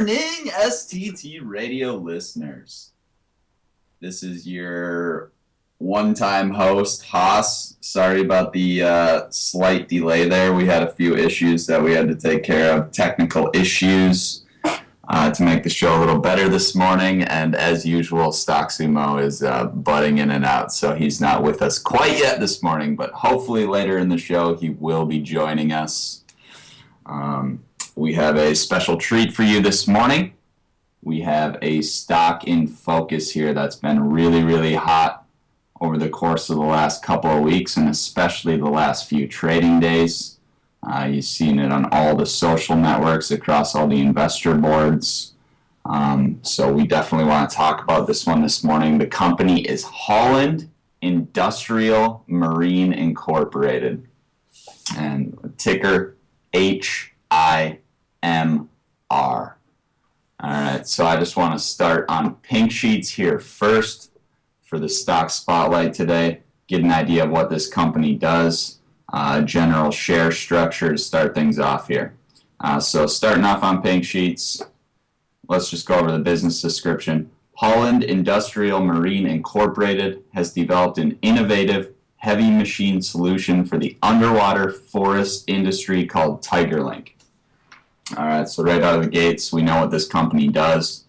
morning, STT radio listeners. This is your one-time host, Haas. Sorry about the slight delay there. We had a few issues that we had to take care of, technical issues, to make the show a little better this morning. And as usual, Stock Sumo is butting in and out, so he's not with us quite yet this morning, but hopefully later in the show he will be joining us. We have a special treat for you this morning. We have a stock in focus here that's been really, really hot over the course of the last couple of weeks, and especially the last few trading days. You've seen it on all the social networks, across all the investor boards. So we definitely want to talk about this one this morning. The company is Holland Industrial Marine Incorporated, and ticker HIMR. All right, so I just want to start on pink sheets here first for the stock spotlight today, get an idea of what this company does, general share structure to start things off here. So starting off on pink sheets, let's just go over the business description. Holland Industrial Marine Incorporated has developed an innovative heavy machine solution for the underwater forest industry called TigerLink. All right, so right out of the gates, we know what this company does.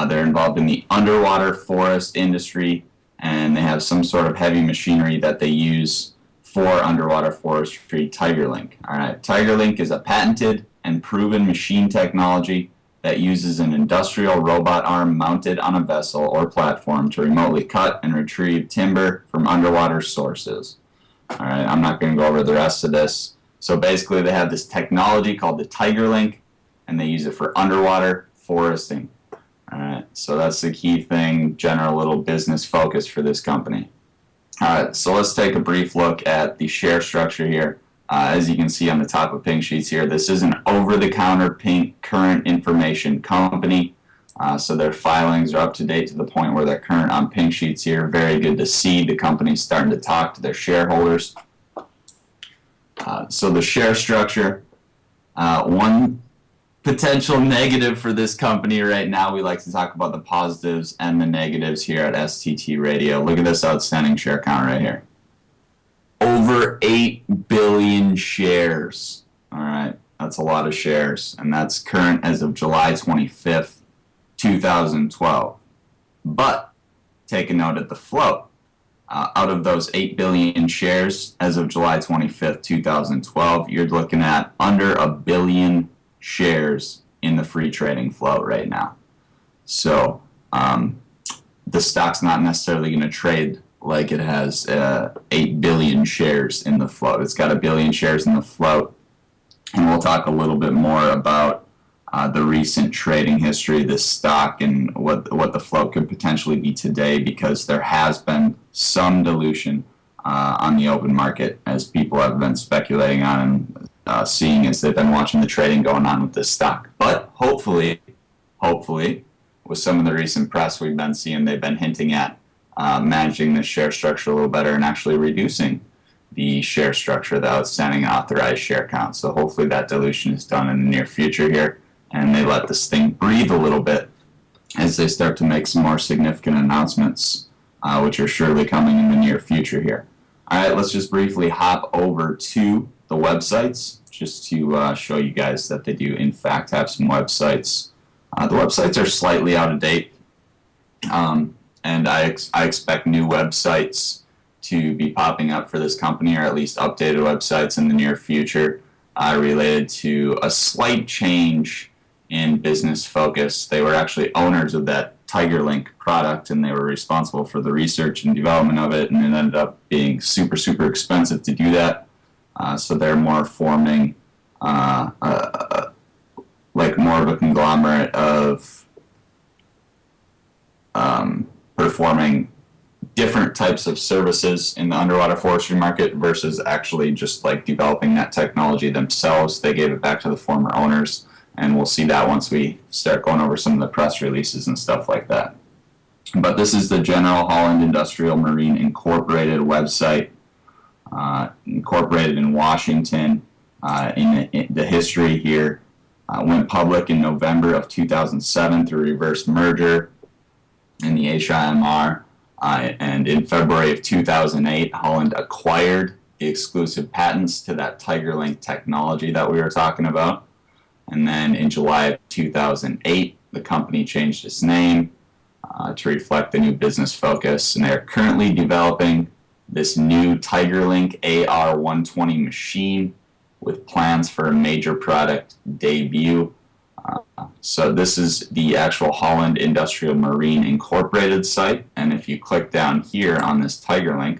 They're involved in the underwater forest industry, and they have some sort of heavy machinery that they use for underwater forestry, TigerLink. All right, TigerLink is a patented and proven machine technology that uses an industrial robot arm mounted on a vessel or platform to remotely cut and retrieve timber from underwater sources. All right, I'm not going to go over the rest of this. So basically, they have this technology called the TigerLink, and they use it for underwater foresting. All right, so that's the key thing, general little business focus for this company. All right, so let's take a brief look at the share structure here. As you can see on the top of pink sheets here, this is an over-the-counter pink current information company. So their filings are up to date to the point where they're current on pink sheets here. Very good to see the company starting to talk to their shareholders. So the share structure, one potential negative for this company right now, we like to talk about the positives and the negatives here at STT Radio. Look at this outstanding share count right here. Over 8 billion shares. All right, that's a lot of shares, and that's current as of July 25th, 2012. But take a note at the float. Out of those 8 billion shares as of July 25th, 2012, you're looking at under a billion shares in the free trading float right now. So the stock's not necessarily going to trade like it has 8 billion shares in the float. It's got 1 billion shares in the float, and we'll talk a little bit more about the recent trading history of this stock and what the float could potentially be today, because there has been some dilution on the open market, as people have been speculating on and seeing as they've been watching the trading going on with this stock. But hopefully, with some of the recent press we've been seeing, they've been hinting at managing the share structure a little better and actually reducing the share structure, the outstanding authorized share count. So hopefully that dilution is done in the near future here, and they let this thing breathe a little bit as they start to make some more significant announcements, which are surely coming in the near future here. All right, let's just briefly hop over to the websites just to show you guys that they do in fact have some websites. The websites are slightly out of date, and I expect new websites to be popping up for this company, or at least updated websites in the near future, related to a slight change in business focus. They were actually owners of that TigerLink product, and they were responsible for the research and development of it, and it ended up being super, super expensive to do that. So they're more forming like more of a conglomerate of performing different types of services in the underwater forestry market versus actually just like developing that technology themselves. They gave it back to the former owners, and we'll see that once we start going over some of the press releases and stuff like that. But this is the general Holland Industrial Marine Incorporated website, incorporated in Washington. In the history here, Went public in November of 2007 through reverse merger in the HIMR. And in February of 2008, Holland acquired the exclusive patents to that TigerLink technology that we were talking about. And then in July of 2008, the company changed its name to reflect the new business focus. And they're currently developing this new TigerLink AR120 machine with plans for a major product debut. So this is the actual Holland Industrial Marine Incorporated site, and if you click down here on this TigerLink,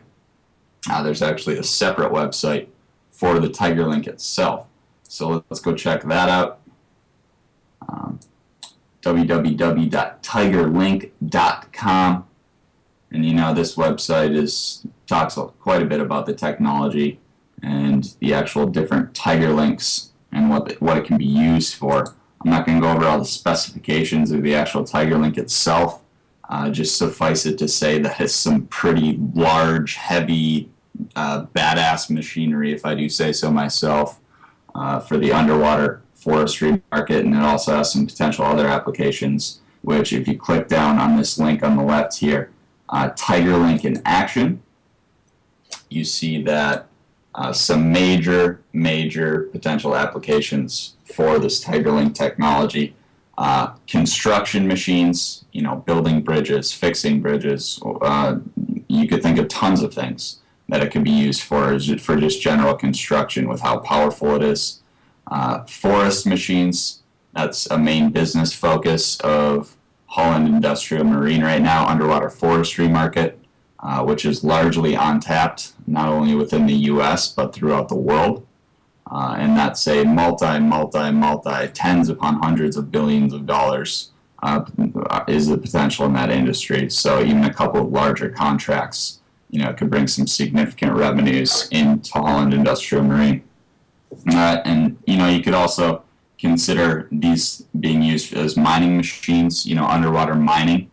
there's actually a separate website for the TigerLink itself. So let's go check that out. www.tigerlink.com, and this website talks quite a bit about the technology and the actual different TigerLinks and what it can be used for. I'm not going to go over all the specifications of the actual TigerLink itself. Just suffice it to say that it's some pretty large, heavy, badass machinery, if I do say so myself, for the underwater forestry market, and it also has some potential other applications, which if you click down on this link on the left here, TigerLink in action, you see that some major potential applications for this TigerLink technology. Construction machines, building bridges, fixing bridges. You could think of tons of things that it could be used for just general construction with how powerful it is. Forest machines, that's a main business focus of Holland Industrial Marine right now, underwater forestry market, which is largely untapped, not only within the U.S., but throughout the world. And that's a multi, tens upon hundreds of billions of dollars is the potential in that industry. So even a couple of larger contracts, could bring some significant revenues into Holland Industrial Marine. And, you could also consider these being used as mining machines, underwater mining.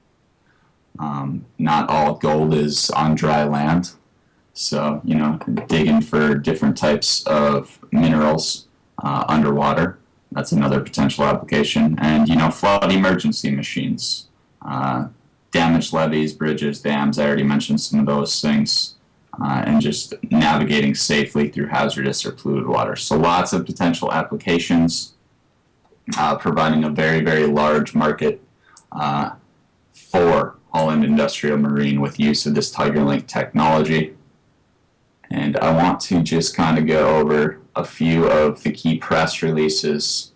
Not all gold is on dry land. So, digging for different types of minerals underwater, that's another potential application. And, flood emergency machines, damaged levees, bridges, dams, I already mentioned some of those things, and just navigating safely through hazardous or polluted water. So lots of potential applications, providing a very large market for Holland Industrial Marine with use of this TigerLink technology. And I want to just kind of go over a few of the key press releases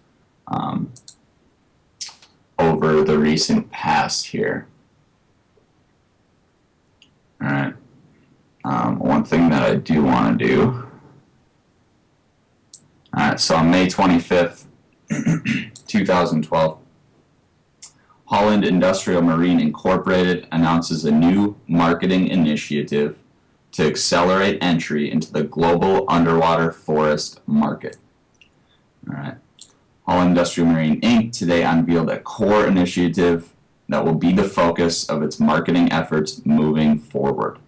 over the recent past here. All right. One thing that I do want to do. All right, so on May 25th, 2012, Holland Industrial Marine Incorporated announces a new marketing initiative to accelerate entry into the global underwater forest market. All right. Holland Industrial Marine Inc. today unveiled a core initiative that will be the focus of its marketing efforts moving forward.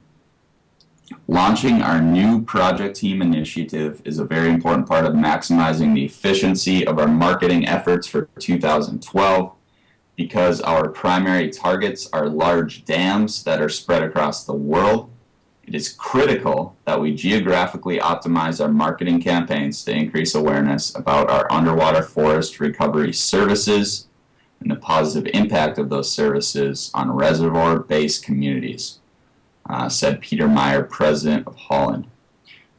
Launching our new project team initiative is a very important part of maximizing the efficiency of our marketing efforts for 2012 because our primary targets are large dams that are spread across the world. It is critical that we geographically optimize our marketing campaigns to increase awareness about our underwater forest recovery services and the positive impact of those services on reservoir-based communities, said Peter Meyer, president of Holland.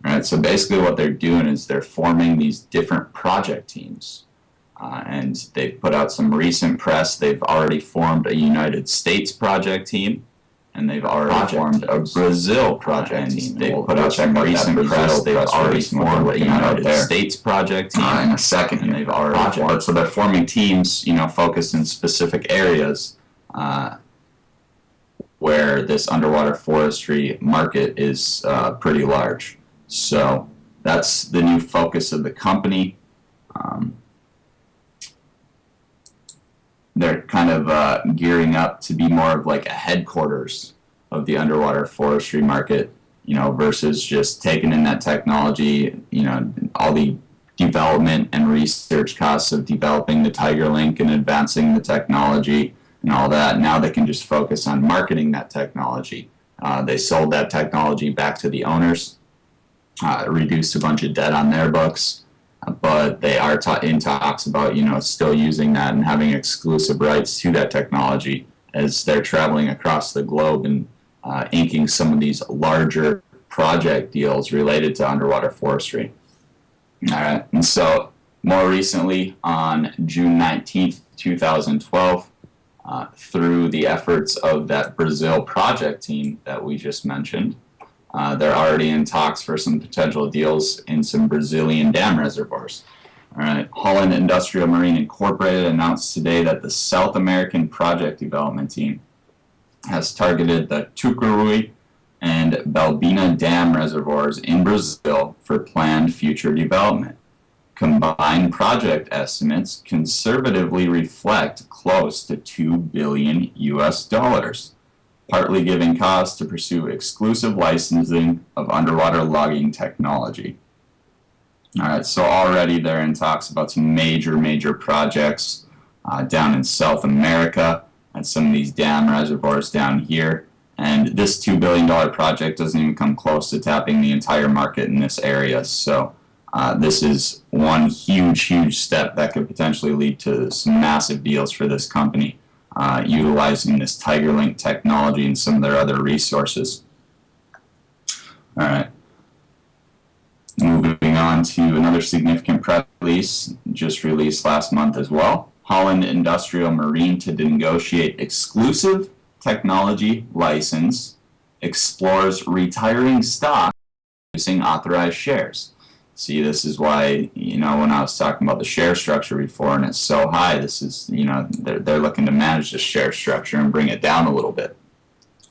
All right, so basically what they're doing is they're forming these different project teams. And they've put out some recent press. They've already formed a United States project team. And they've already formed a Brazil project team. They've put out some recent press. They've already formed a United States project team. In a second, and they've already formed. So they're forming teams, focused in specific areas where this underwater forestry market is pretty large. So that's the new focus of the company. They're kind of gearing up to be more of like a headquarters of the underwater forestry market, versus just taking in that technology, all the development and research costs of developing the TigerLink and advancing the technology and all that. Now they can just focus on marketing that technology. They sold that technology back to the owners, reduced a bunch of debt on their books, but they are in talks about, still using that and having exclusive rights to that technology as they're traveling across the globe and inking some of these larger project deals related to underwater forestry. All right, and so more recently on June 19th, 2012, through the efforts of that Brazil project team that we just mentioned, they're already in talks for some potential deals in some Brazilian dam reservoirs. All right, HOLLUND Industrial Marine Incorporated announced today that the South American project development team has targeted the Tucuruí and Balbina dam reservoirs in Brazil for planned future development. Combined project estimates conservatively reflect close to $2 billion US, partly giving cause to pursue exclusive licensing of underwater logging technology. All right, so already they're in talks about some major projects down in South America and some of these dam reservoirs down here. And this $2 billion project doesn't even come close to tapping the entire market in this area. So this is one huge step that could potentially lead to some massive deals for this company, utilizing this TigerLink technology and some of their other resources. All right. Moving on to another significant press release, just released last month as well. HOLLUND Industrial Marine to negotiate exclusive technology license, explores retiring stock using authorized shares. See, this is why, when I was talking about the share structure before and it's so high, this is, they're looking to manage the share structure and bring it down a little bit.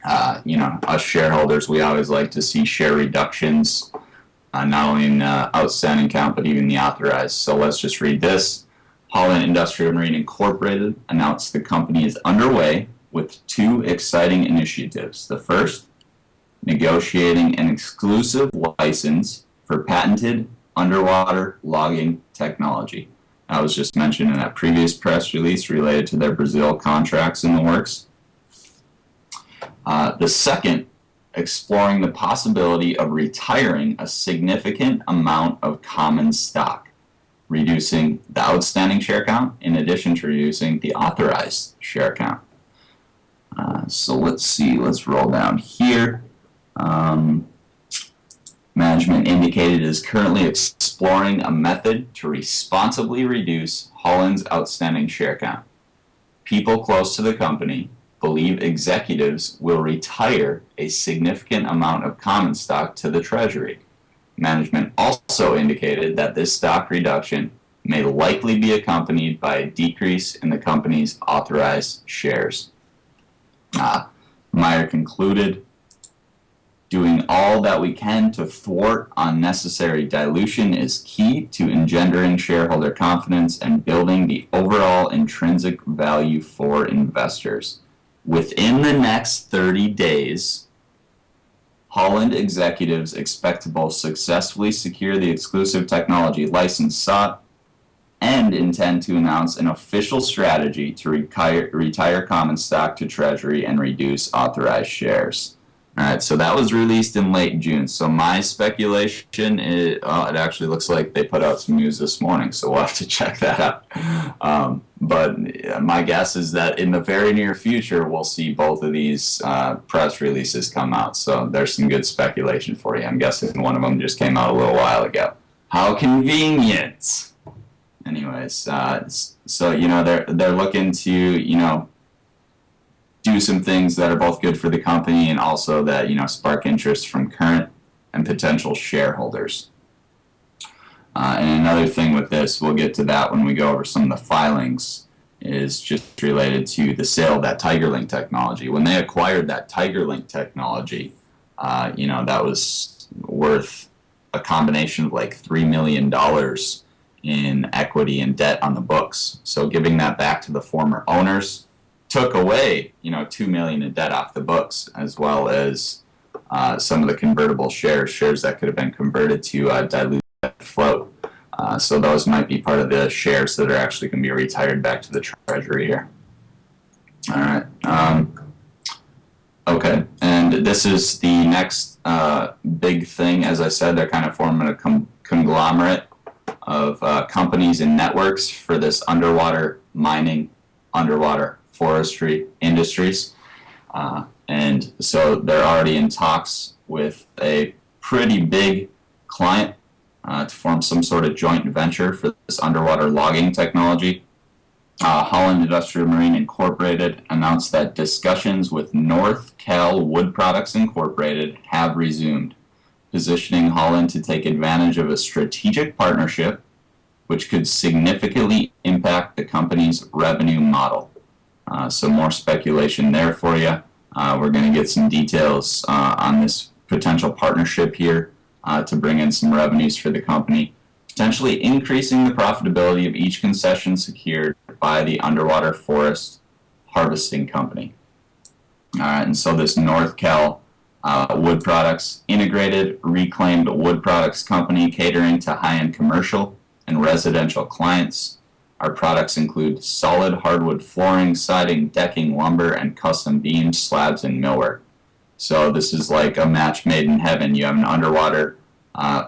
Us shareholders, we always like to see share reductions, not only in outstanding count, but even the authorized. So let's just read this. HOLLUND Industrial Marine Incorporated announced the company is underway with two exciting initiatives. The first, negotiating an exclusive license for patented underwater logging technology. I was just mentioned in that previous press release related to their Brazil contracts in the works. The second, exploring the possibility of retiring a significant amount of common stock, reducing the outstanding share count in addition to reducing the authorized share count. So let's see, let's roll down here. Management indicated it is currently exploring a method to responsibly reduce HOLLUND's outstanding share count. People close to the company believe executives will retire a significant amount of common stock to the Treasury. Management also indicated that this stock reduction may likely be accompanied by a decrease in the company's authorized shares. Meyer concluded, doing all that we can to thwart unnecessary dilution is key to engendering shareholder confidence and building the overall intrinsic value for investors. Within the next 30 days, HOLLUND executives expect to both successfully secure the exclusive technology license sought and intend to announce an official strategy to retire common stock to Treasury and reduce authorized shares. All right, so that was released in late June. So my speculation is, it actually looks like they put out some news this morning, so we'll have to check that out. But my guess is that in the very near future, we'll see both of these press releases come out. So there's some good speculation for you. I'm guessing one of them just came out a little while ago. How convenient! Anyways, so they're looking to do some things that are both good for the company and also that spark interest from current and potential shareholders. And another thing with this, we'll get to that when we go over some of the filings, is just related to the sale of that TigerLink technology. When they acquired that TigerLink technology, that was worth a combination of like $3 million in equity and debt on the books. So giving that back to the former owners took away, $2 million in debt off the books, as well as some of the convertible shares that could have been converted to dilute float. So those might be part of the shares that are actually going to be retired back to the Treasury here. All right. Okay, and this is the next big thing. As I said, they're kind of forming a conglomerate of companies and networks for this underwater mining, underwater forestry industries. And so they're already in talks with a pretty big client to form some sort of joint venture for this underwater logging technology. Holland Industrial Marine Incorporated announced that discussions with North Cal Wood Products Incorporated have resumed, positioning Holland to take advantage of a strategic partnership which could significantly impact the company's revenue model. So more speculation there for you. We're going to get some details on this potential partnership here to bring in some revenues for the company, potentially increasing the profitability of each concession secured by the underwater forest harvesting company. And so this North Cal Wood Products Integrated Reclaimed Wood Products Company, catering to high-end commercial and residential clients. Our products include solid hardwood flooring, siding, decking, lumber, and custom beams, slabs, and millwork. So this is like a match made in heaven. You have an underwater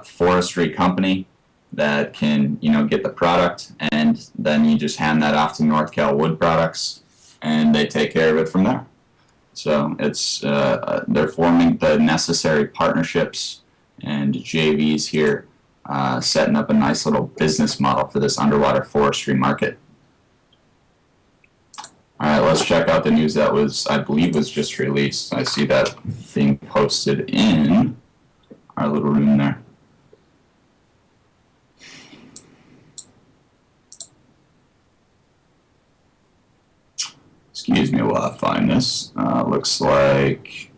forestry company that can, get the product, and then you just hand that off to North Cal Wood Products, and they take care of it from there. So it's they're forming the necessary partnerships and JVs here, setting up a nice little business model for this underwater forestry market. All right, let's check out the news that I believe was just released. I see that being posted in our little room there. Excuse me while I find this. Looks like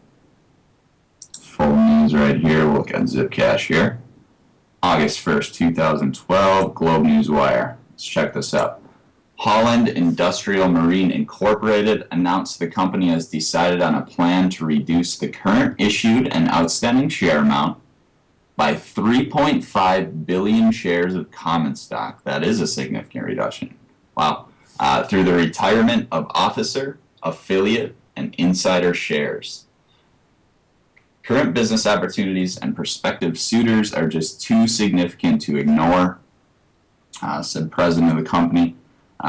full news right here. We'll look at Zipcash here. August 1st, 2012, Globe News Wire. Let's check this out. Holland Industrial Marine Incorporated announced the company has decided on a plan to reduce the current issued and outstanding share amount by 3.5 billion shares of common stock. That is a significant reduction. Wow. Through the retirement of officer, affiliate, and insider shares. Current business opportunities and prospective suitors are just too significant to ignore, said president of the company.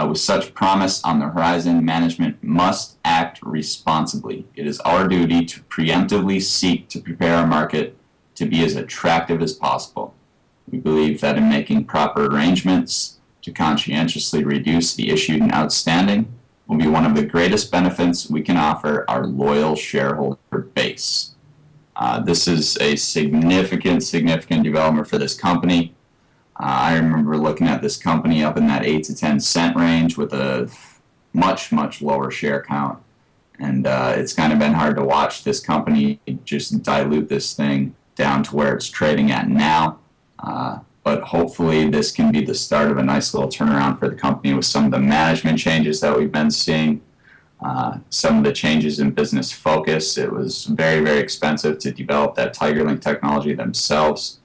With such promise on the horizon, management must act responsibly. It is our duty to preemptively seek to prepare our market to be as attractive as possible. We believe that in making proper arrangements to conscientiously reduce the issued and outstanding will be one of the greatest benefits we can offer our loyal shareholder base. This is a significant development for this company. I remember looking at this company up in that 8 to 10 cent range with a much lower share count. And it's kind of been hard to watch this company just dilute this thing down to where it's trading at now. But hopefully this can be the start of a nice little turnaround for the company with some of the management changes that we've been seeing, some of the changes in business focus. It was very expensive to develop that TigerLink technology themselves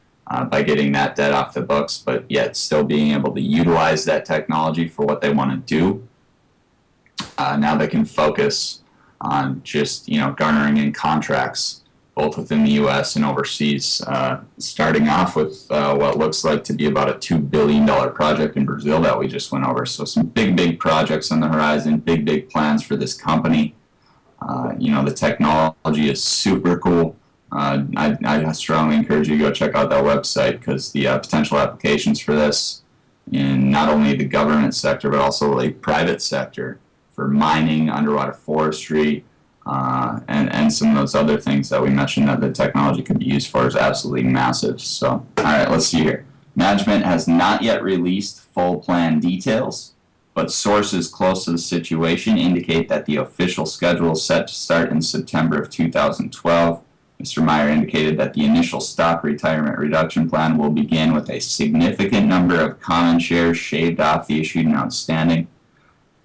by getting that debt off the books, but yet still being able to utilize that technology for what they want to do. Now they can focus on just garnering in contracts both within the U.S. and overseas, starting off with what looks like to be about a $2 billion project in Brazil that we just went over. So some big projects on the horizon, big plans for this company. The technology is super cool. I strongly encourage you to go check out that website because the potential applications for this in not only the government sector but also the private sector for mining, underwater forestry, and some of those other things that we mentioned that the technology could be used for is absolutely massive. So, all right, let's see here. Management has not yet released full plan details, but sources close to the situation indicate that the official schedule is set to start in September of 2012. Mr. Meyer indicated that the initial stock retirement reduction plan will begin with a significant number of common shares shaved off the issued and outstanding.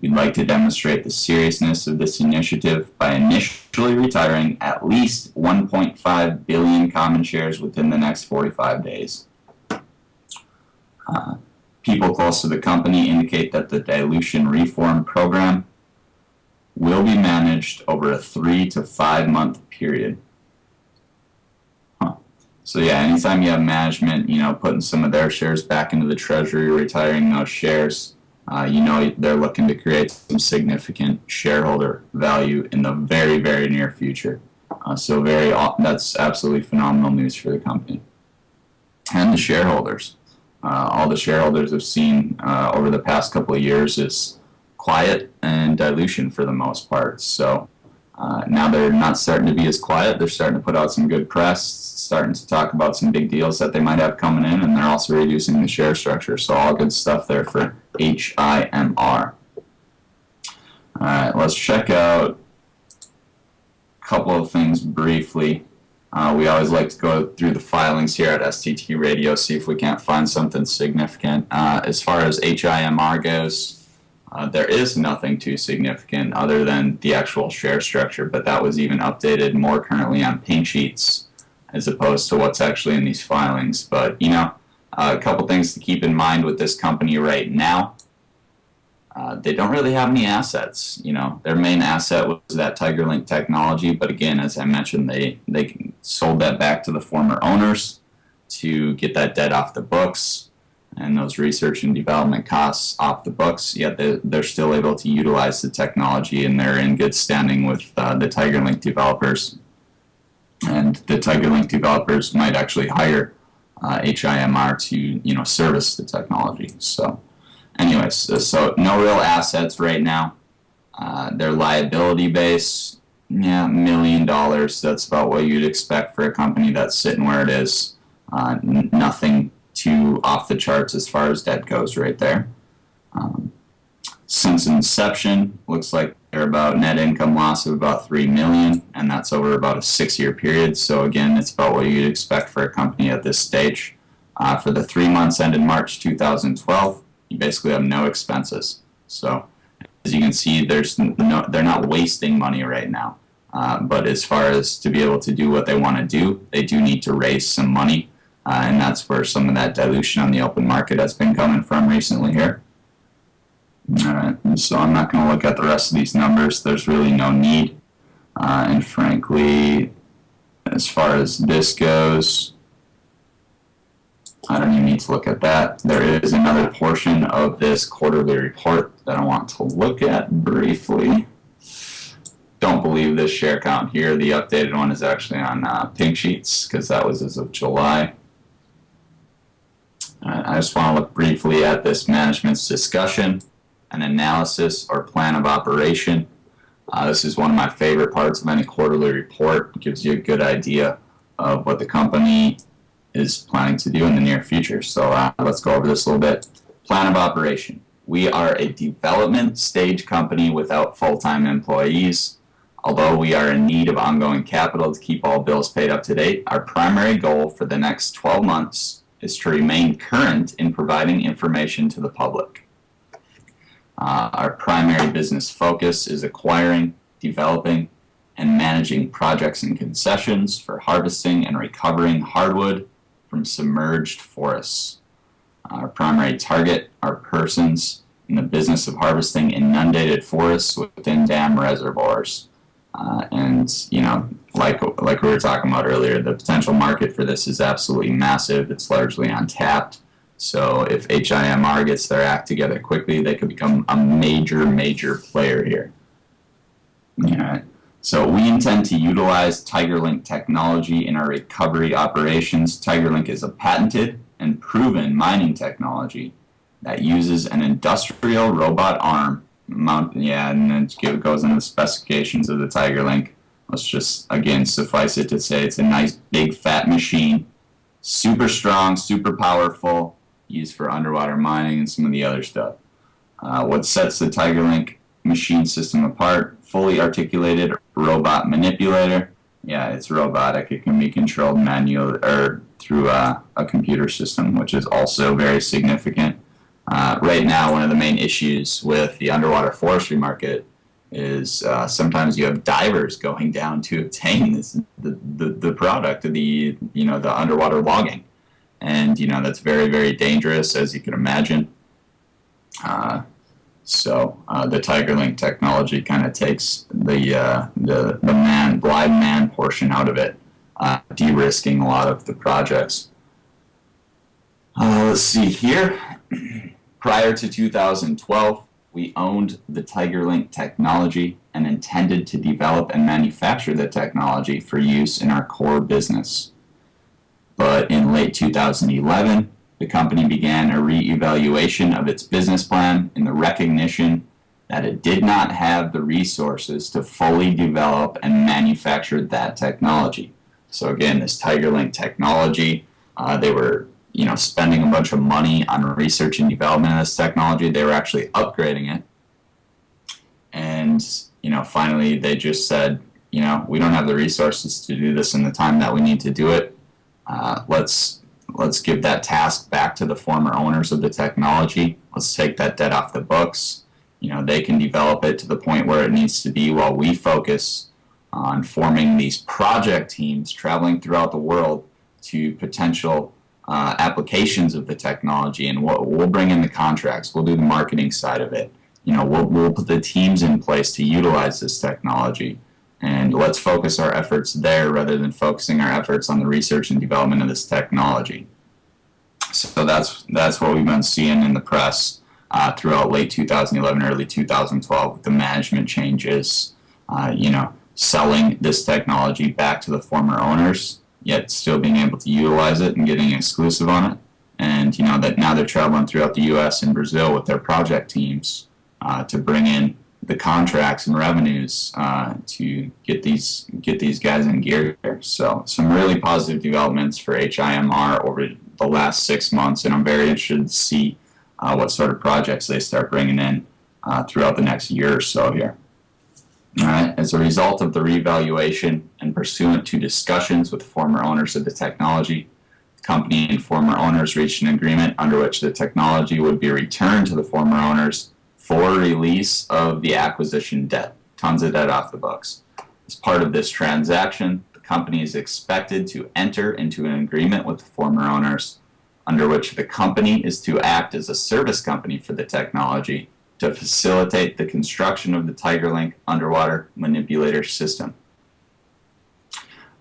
We'd like to demonstrate the seriousness of this initiative by initially retiring at least 1.5 billion common shares within the next 45 days. People close to the company indicate that the dilution reform program will be managed over a 3 to 5 month period. So yeah, anytime you have management, putting some of their shares back into the treasury, retiring those shares, they're looking to create some significant shareholder value in the very, very near future. That's absolutely phenomenal news for the company and the shareholders. All the shareholders have seen over the past couple of years is quiet and dilution for the most part. So now they're not starting to be as quiet. They're starting to put out some good press, starting to talk about some big deals that they might have coming in, and they're also reducing the share structure. So all good stuff there for HIMR. All right, let's check out a couple of things briefly. We always like to go through the filings here at STT Radio, see if we can't find something significant. As far as HIMR goes, there is nothing too significant other than the actual share structure, but that was even updated more currently on pink sheets as opposed to what's actually in these filings. But, a couple things to keep in mind with this company right now. They don't really have any assets. Their main asset was that TigerLink technology, but again, as I mentioned, they sold that back to the former owners to get that debt off the books and those research and development costs off the books, yet they're still able to utilize the technology, and they're in good standing with the TigerLink developers. And the TigerLink developers might actually hire HIMR to, service the technology. So anyways, so no real assets right now. Their liability base, $1 million. That's about what you'd expect for a company that's sitting where it is. Nothing too off the charts as far as debt goes right there. Since inception, looks like they're about net income loss of about $3 million, and that's over about a 6-year period. So again, it's about what you'd expect for a company at this stage. For the 3 months ended March 2012, you basically have no expenses. So as you can see, they're not wasting money right now. But as far as to be able to do what they want to do, they do need to raise some money. And that's where some of that dilution on the open market has been coming from recently here. All right, so I'm not going to look at the rest of these numbers. There's really no need. And frankly, as far as this goes, I don't even need to look at that. There is another portion of this quarterly report that I want to look at briefly. Don't believe this share count here. The updated one is actually on pink sheets because that was as of July. I just want to look briefly at this management's discussion, an analysis or plan of operation. This is one of my favorite parts of any quarterly report. It gives you a good idea of what the company is planning to do in the near future. So let's go over this a little bit. Plan of operation. We are a development stage company without full-time employees. Although we are in need of ongoing capital to keep all bills paid up to date, our primary goal for the next 12 months is to remain current in providing information to the public. Our primary business focus is acquiring, developing, and managing projects and concessions for harvesting and recovering hardwood from submerged forests. Our primary target are persons in the business of harvesting inundated forests within dam reservoirs. Like we were talking about earlier, the potential market for this is absolutely massive. It's largely untapped. So if HIMR gets their act together quickly, they could become a major player here. All right. So we intend to utilize TigerLink technology in our recovery operations. TigerLink is a patented and proven mining technology that uses an industrial robot arm and then it goes into the specifications of the TigerLink. Let's just, again, suffice it to say it's a nice big fat machine, super strong, super powerful, used for underwater mining and some of the other stuff. What sets the TigerLink machine system apart? Fully articulated robot manipulator. Yeah, it's robotic. It can be controlled manually or through a computer system, which is also very significant. Right now, one of the main issues with the underwater forestry market is sometimes you have divers going down to obtain the product of the underwater logging, and that's very, very dangerous, as you can imagine. The TigerLink technology kind of takes the blind man portion out of it, de-risking a lot of the projects. Let's see here. Prior to 2012, we owned the TigerLink technology and intended to develop and manufacture the technology for use in our core business. But in late 2011, the company began a re-evaluation of its business plan in the recognition that it did not have the resources to fully develop and manufacture that technology. So again, this TigerLink technology, they were spending a bunch of money on research and development of this technology. They were actually upgrading it. And, finally they just said, we don't have the resources to do this in the time that we need to do it. Let's give that task back to the former owners of the technology. Let's take that debt off the books. They can develop it to the point where it needs to be while we focus on forming these project teams traveling throughout the world to potential applications of the technology, and we'll bring in the contracts. We'll do the marketing side of it. We'll put the teams in place to utilize this technology, and let's focus our efforts there rather than focusing our efforts on the research and development of this technology. So that's what we've been seeing in the press throughout late 2011, early 2012 with the management changes, selling this technology back to the former owners, yet still being able to utilize it and getting exclusive on it. And that now they're traveling throughout the U.S. and Brazil with their project teams to bring in the contracts and revenues to get these guys in gear here. So some really positive developments for HIMR over the last 6 months, and I'm very interested to see what sort of projects they start bringing in throughout the next year or so here. All right. As a result of the reevaluation and pursuant to discussions with former owners of the technology, the company and former owners reached an agreement under which the technology would be returned to the former owners for release of the acquisition debt. Tons of debt off the books. As part of this transaction, the company is expected to enter into an agreement with the former owners under which the company is to act as a service company for the technology to facilitate the construction of the TigerLink underwater manipulator system.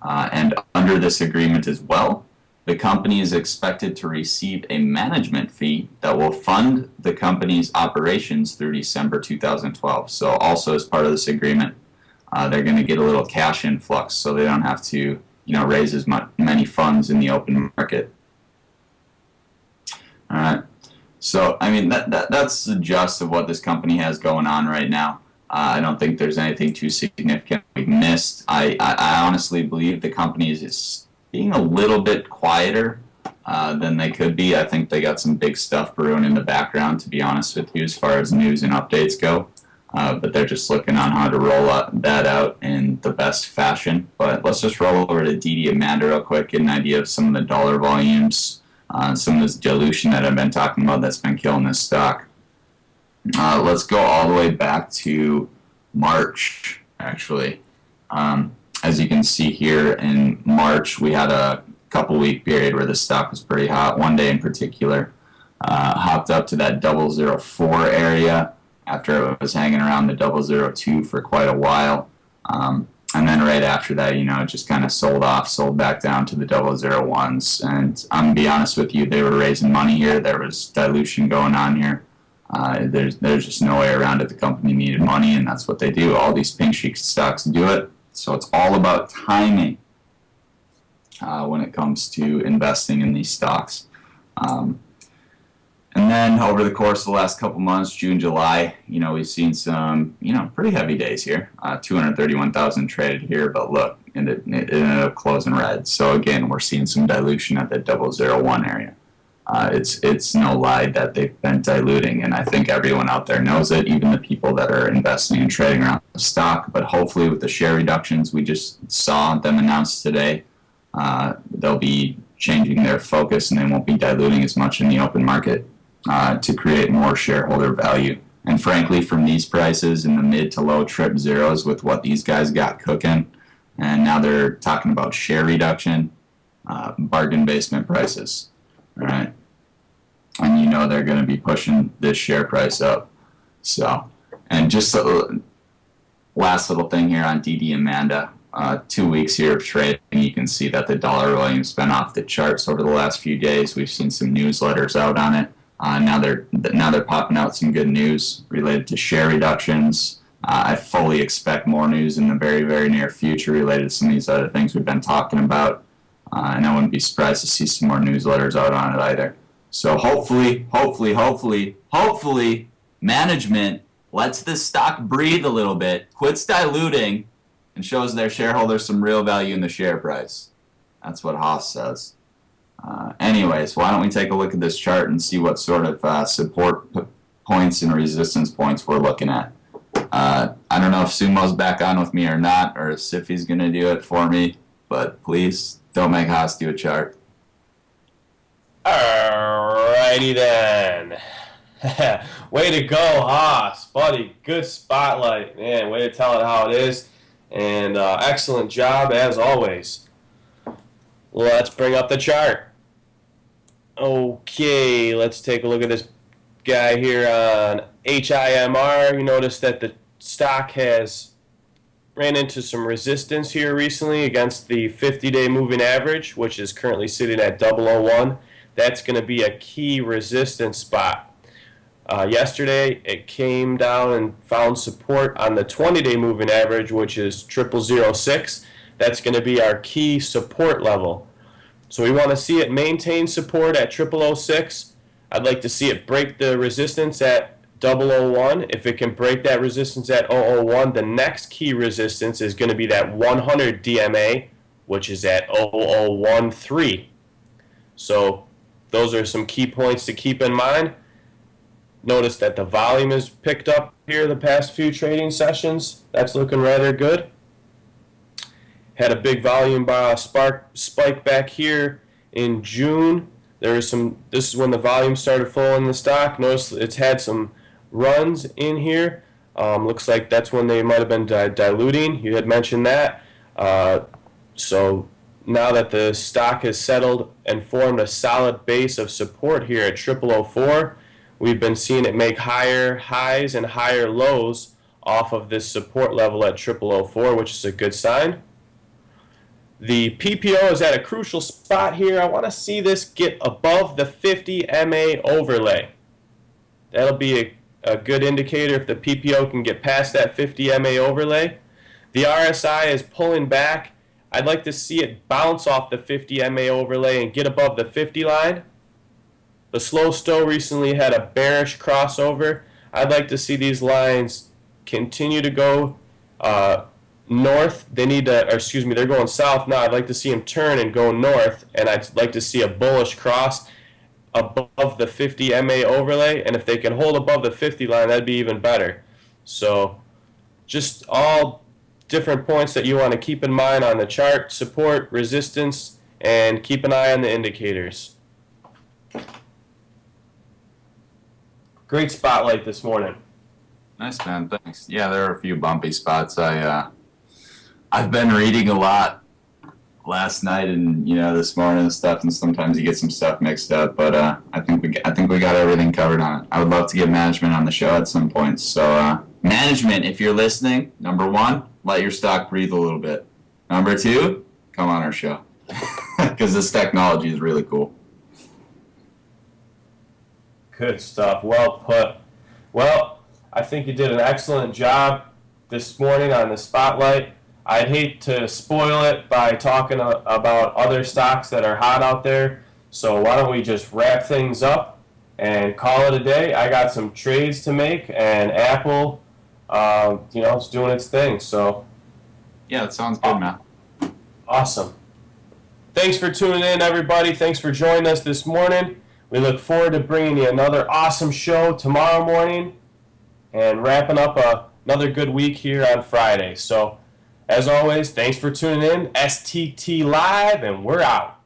And under this agreement as well, the company is expected to receive a management fee that will fund the company's operations through December 2012. So also as part of this agreement, they're going to get a little cash influx so they don't have to raise as many funds in the open market. All right. So, I mean, that's the gist of what this company has going on right now. I don't think there's anything too significant we've missed. I honestly believe the company is being a little bit quieter than they could be. I think they got some big stuff brewing in the background, to be honest with you, as far as news and updates go. But they're just looking on how to roll that out in the best fashion. But let's just roll over to DD Amanda real quick, get an idea of some of the dollar volumes. Some of this dilution that I've been talking about that's been killing this stock. Let's go all the way back to March, actually. As you can see here, in March, we had a couple-week period where the stock was pretty hot. One day in particular, hopped up to that 004 area after it was hanging around the 002 for quite a while. And then right after that, it just kind of sold back down to the 001s. And I'm going to be honest with you, they were raising money here. There was dilution going on here. There's just no way around it. The company needed money, and that's what they do. All these pink sheet stocks do it. So it's all about timing when it comes to investing in these stocks. And then over the course of the last couple months, June, July, we've seen some, pretty heavy days here. 231,000 traded here, but look, it ended up closing red. So again, we're seeing some dilution at the 001 area. It's no lie that they've been diluting, and I think everyone out there knows it, even the people that are investing and trading around the stock. But hopefully with the share reductions we just saw them announced today, they'll be changing their focus and they won't be diluting as much in the open market to create more shareholder value. And frankly, from these prices in the mid to low trip zeros with what these guys got cooking, and now they're talking about share reduction, bargain basement prices. right? And you know they're going to be pushing this share price up. So, and just a last little thing here on DD Amanda. 2 weeks here of trading, you can see that the dollar volume's been off the charts over the last few days. We've seen some newsletters out on it. Now they're popping out some good news related to share reductions. I fully expect more news in the very, very near future related to some of these other things we've been talking about. And I wouldn't be surprised to see some more newsletters out on it either. So hopefully, management lets this stock breathe a little bit, quits diluting, and shows their shareholders some real value in the share price. That's what Haas says. Anyways, why don't we take a look at this chart and see what sort of support points and resistance points we're looking at. I don't know if Sumo's back on with me or not, or if Siffy's going to do it for me, but please don't make Haas do a chart. Alrighty then. Way to go, Haas, buddy. Good spotlight, man. Way to tell it how it is. And excellent job as always. Let's bring up the chart. Okay, let's take a look at this guy here on HIMR. You notice that the stock has ran into some resistance here recently against the 50-day moving average, which is currently sitting at 001. That's going to be a key resistance spot. Yesterday, it came down and found support on the 20-day moving average, which is 0006. That's going to be our key support level. So we want to see it maintain support at 0006. I'd like to see it break the resistance at 001. If it can break that resistance at 001, the next key resistance is going to be that 100 DMA, which is at 0013. So those are some key points to keep in mind. Notice that the volume is picked up here the past few trading sessions. That's looking rather good. Had a big volume spike back here in June. This is when the volume started flowing in the stock. Notice it's had some runs in here. Looks like that's when they might have been diluting. You had mentioned that. So now that the stock has settled and formed a solid base of support here at 0004, we've been seeing it make higher highs and higher lows off of this support level at 0004, which is a good sign. The PPO is at a crucial spot here. I want to see this get above the 50 MA overlay. That'll be a good indicator if the PPO can get past that 50 MA overlay. The RSI is pulling back. I'd like to see it bounce off the 50 MA overlay and get above the 50 line. The slow stow recently had a bearish crossover. I'd like to see these lines continue to go north. They're going south now. I'd like to see them turn and go north, and I'd like to see a bullish cross above the 50 MA overlay, and if they can hold above the 50 line, that'd be even better. So just all different points that you want to keep in mind on the chart: support, resistance, and keep an eye on the indicators. Great spotlight this morning. Nice, man. Thanks. Yeah, there are a few bumpy spots. I've been reading a lot last night and this morning and stuff, and sometimes you get some stuff mixed up. But I think we got everything covered on it. I would love to get management on the show at some point. So management, if you're listening, number one, let your stock breathe a little bit. Number two, come on our show because this technology is really cool. Good stuff. Well put. Well, I think you did an excellent job this morning on the spotlight. I'd hate to spoil it by talking about other stocks that are hot out there. So why don't we just wrap things up and call it a day? I got some trades to make, and Apple, is doing its thing. So yeah, that sounds good, man. Awesome. Thanks for tuning in, everybody. Thanks for joining us this morning. We look forward to bringing you another awesome show tomorrow morning and wrapping up another good week here on Friday. So, as always, thanks for tuning in. STT Live, and we're out.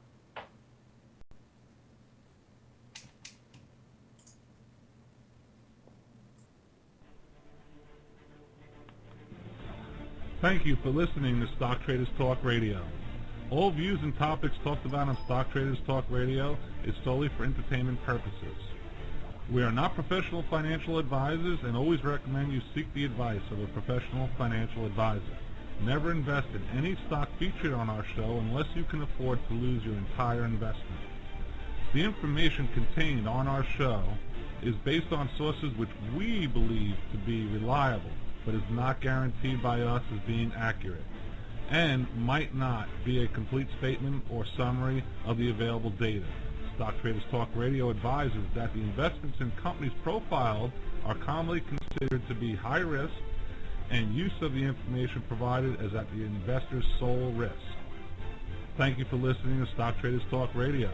Thank you for listening to Stock Traders Talk Radio. All views and topics talked about on Stock Traders Talk Radio is solely for entertainment purposes. We are not professional financial advisors and always recommend you seek the advice of a professional financial advisor. Never invest in any stock featured on our show unless you can afford to lose your entire investment. The information contained on our show is based on sources which we believe to be reliable, but is not guaranteed by us as being accurate, and might not be a complete statement or summary of the available data. Stock Traders Talk Radio advises that the investments in companies profiled are commonly considered to be high risk, and use of the information provided is at the investor's sole risk. Thank you for listening to Stock Traders Talk Radio.